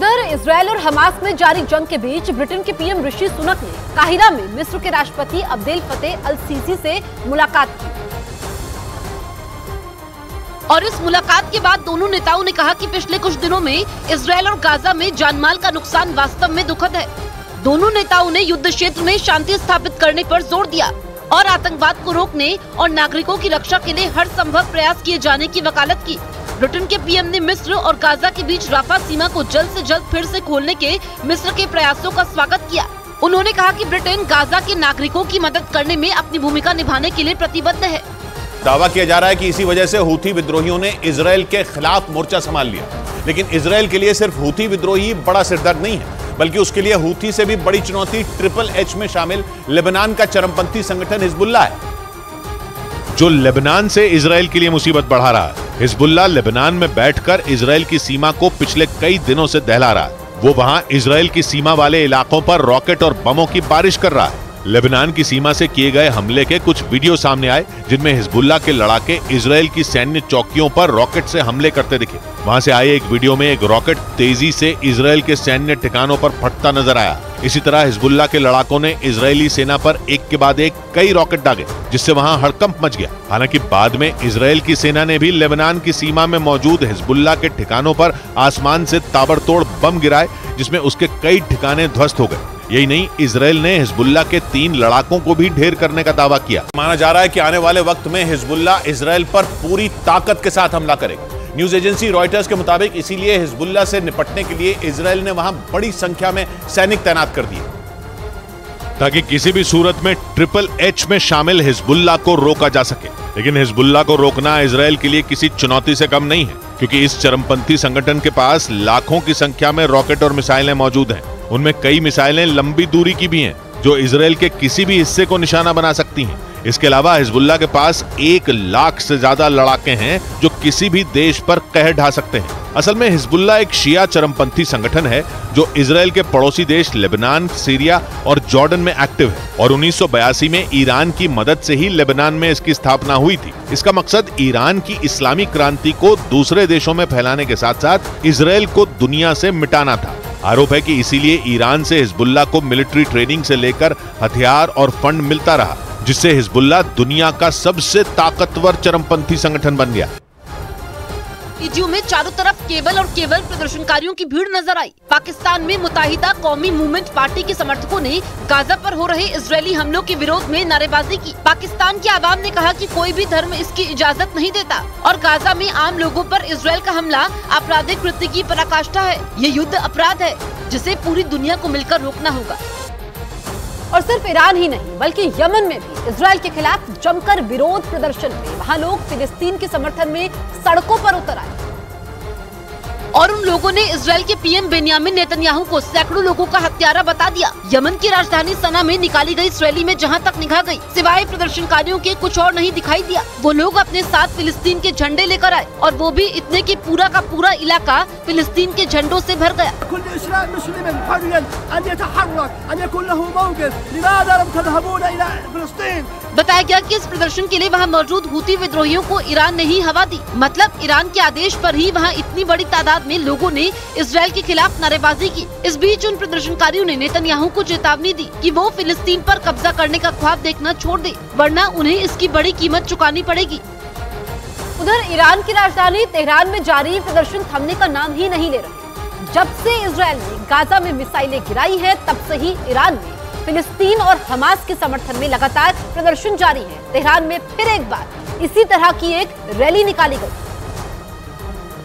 उधर इजरायल और हमास में जारी जंग के बीच ब्रिटेन के पीएम ऋषि सुनक ने काहिरा में मिस्र के राष्ट्रपति अब्देल फतेह अल सीसी से मुलाकात की और इस मुलाकात के बाद दोनों नेताओं ने कहा कि पिछले कुछ दिनों में इजरायल और गाजा में जानमाल का नुकसान वास्तव में दुखद है। दोनों नेताओं ने युद्ध क्षेत्र में शांति स्थापित करने पर जोर दिया और आतंकवाद को रोकने और नागरिकों की रक्षा के लिए हर संभव प्रयास किए जाने की वकालत की। ब्रिटेन के पीएम ने मिस्र और गाजा के बीच राफा सीमा को जल्द से जल्द फिर से खोलने के मिस्र के प्रयासों का स्वागत किया। उन्होंने कहा कि ब्रिटेन गाजा के नागरिकों की मदद करने में अपनी भूमिका निभाने के लिए प्रतिबद्ध है। दावा किया जा रहा है कि इसी वजह से हूथी विद्रोहियों ने इजरायल के खिलाफ मोर्चा संभाल लिया, लेकिन इजरायल के लिए सिर्फ हूथी विद्रोही बड़ा सिरदर्द नहीं है, बल्कि उसके लिए हूथी से भी बड़ी चुनौती ट्रिपल एच में शामिल लेबनान का चरमपंथी संगठन हिजबुल्लाह है, जो लेबनान से इजरायल के लिए मुसीबत बढ़ा रहा है। हिजबुल्लाह लेबनान में बैठकर इजरायल की सीमा को पिछले कई दिनों से दहला रहा है। वो वहां इजरायल की सीमा वाले इलाकों पर रॉकेट और बमों की बारिश कर रहा है। लेबनान की सीमा से किए गए हमले के कुछ वीडियो सामने आए, जिनमें हिजबुल्लाह के लड़ाके इजरायल की सैन्य चौकियों पर रॉकेट से हमले करते दिखे। वहां से आए एक वीडियो में एक रॉकेट तेजी से इजरायल के सैन्य ठिकानों पर फटता नजर आया। इसी तरह हिजबुल्लाह के लड़ाकों ने इजरायली सेना पर एक के बाद एक कई रॉकेट दागे, जिससे वहां हड़कंप मच गया। हालांकि बाद में इजरायल की सेना ने भी लेबनान की सीमा में मौजूद हिजबुल्लाह के ठिकानों पर आसमान से ताबड़तोड़ बम गिराए, जिसमें उसके कई ठिकाने ध्वस्त हो गए। यही नहीं, इजरायल ने हिजबुल्लाह के 3 लड़ाकों को भी ढेर करने का दावा किया। माना जा रहा है कि आने वाले वक्त में हिजबुल्लाह इजरायल पर पूरी ताकत के साथ हमला करेगा। न्यूज एजेंसी रॉयटर्स के मुताबिक इसीलिए हिजबुल्लाह से निपटने के लिए इजरायल ने वहां बड़ी संख्या में सैनिक तैनात कर दिए, ताकि किसी भी सूरत में ट्रिपल एच में शामिल हिजबुल्लाह को रोका जा सके। लेकिन हिजबुल्लाह को रोकना इजरायल के लिए किसी चुनौती से कम नहीं है, क्योंकि इस चरमपंथी संगठन के पास लाखों की संख्या में रॉकेट और मिसाइलें मौजूद हैं। उनमें कई मिसाइलें लंबी दूरी की भी हैं, जो इजरायल के किसी भी हिस्से को निशाना बना सकती हैं। इसके अलावा हिजबुल्लाह के पास 1 लाख से ज्यादा लड़ाके हैं, जो किसी भी देश पर कहर ढा सकते हैं। असल में हिजबुल्लाह एक शिया चरमपंथी संगठन है, जो इजरायल के पड़ोसी देश लेबनान, सीरिया और जॉर्डन में एक्टिव है और 1982 में ईरान की मदद से ही लेबनान में इसकी स्थापना हुई थी। इसका मकसद ईरान की इस्लामी क्रांति को दूसरे देशों में फैलाने के साथ साथ इजरायल को दुनिया से मिटाना था। आरोप है कि इसीलिए ईरान से हिजबुल्लाह को मिलिट्री ट्रेनिंग से लेकर हथियार और फंड मिलता रहा, जिससे हिजबुल्लाह दुनिया का सबसे ताकतवर चरमपंथी संगठन बन गया। वीडियो में चारों तरफ केवल और केवल प्रदर्शनकारियों की भीड़ नजर आई। पाकिस्तान में मुत्ताहिदा कौमी मूवमेंट पार्टी के समर्थकों ने गाजा पर हो रहे इजरायली हमलों के विरोध में नारेबाजी की। पाकिस्तान के आवाम ने कहा कि कोई भी धर्म इसकी इजाजत नहीं देता और गाजा में आम लोगों पर इजरायल का हमला आपराधिक कृत्य की पराकाष्ठा है। ये युद्ध अपराध है, जिसे पूरी दुनिया को मिलकर रोकना होगा। और सिर्फ ईरान ही नहीं, बल्कि यमन में भी इजरायल के खिलाफ जमकर विरोध प्रदर्शन हुए। वहां लोग फिलिस्तीन के समर्थन में सड़कों पर उतर आए और उन लोगों ने इजरायल के पीएम बेन्यामिन नेतन्याहू को सैकड़ों लोगों का हत्यारा बता दिया। यमन की राजधानी सना में निकाली गई इस रैली में जहां तक निगाह गई, सिवाय प्रदर्शनकारियों के कुछ और नहीं दिखाई दिया। वो लोग अपने साथ फिलिस्तीन के झंडे लेकर आए और वो भी इतने कि पूरा का पूरा इलाका फिलिस्तीन के झंडों से भर गया। बताया गया कि इस प्रदर्शन के लिए वहां मौजूद हूथी विद्रोहियों को ईरान ने ही हवा दी। मतलब ईरान के आदेश पर ही वहां इतनी बड़ी तादाद में लोगों ने इजरायल के खिलाफ नारेबाजी की। इस बीच उन प्रदर्शनकारियों ने नेतन्याहू को चेतावनी दी कि वो फिलिस्तीन पर कब्जा करने का ख्वाब देखना छोड़ दे, वरना उन्हें इसकी बड़ी कीमत चुकानी पड़ेगी। उधर ईरान की राजधानी तेहरान में जारी प्रदर्शन थमने का नाम ही नहीं ले रहे। जब से इजरायल ने गाजा में मिसाइलें गिराई है, तब से ही ईरान में फिलिस्तीन और हमास के समर्थन में लगातार प्रदर्शन जारी है। तेहरान में फिर एक बार इसी तरह की एक रैली निकाली गई,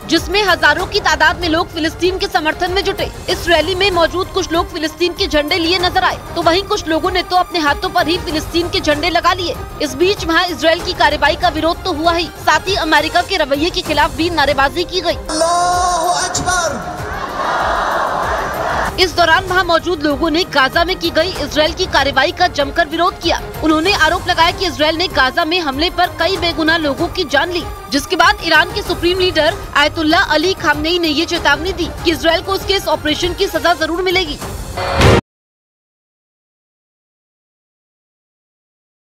जिसमें हजारों की तादाद में लोग फिलिस्तीन के समर्थन में जुटे। इस रैली में मौजूद कुछ लोग फिलिस्तीन के झंडे लिए नजर आए, तो वहीं कुछ लोगों ने तो अपने हाथों पर ही फिलिस्तीन के झंडे लगा लिए। इस बीच वहां इजरायल की कार्रवाई का विरोध तो हुआ ही, साथ ही अमेरिका के रवैये के खिलाफ भी नारेबाजी की गई। इस दौरान वहां मौजूद लोगों ने गाजा में की गई इजरायल की कार्रवाई का जमकर विरोध किया। उन्होंने आरोप लगाया कि इजरायल ने गाजा में हमले पर कई बेगुनाह लोगों की जान ली, जिसके बाद ईरान के supreme leader Ayatollah Ali Khamenei ने ये चेतावनी दी कि इजरायल को उसके इस ऑपरेशन की सजा जरूर मिलेगी।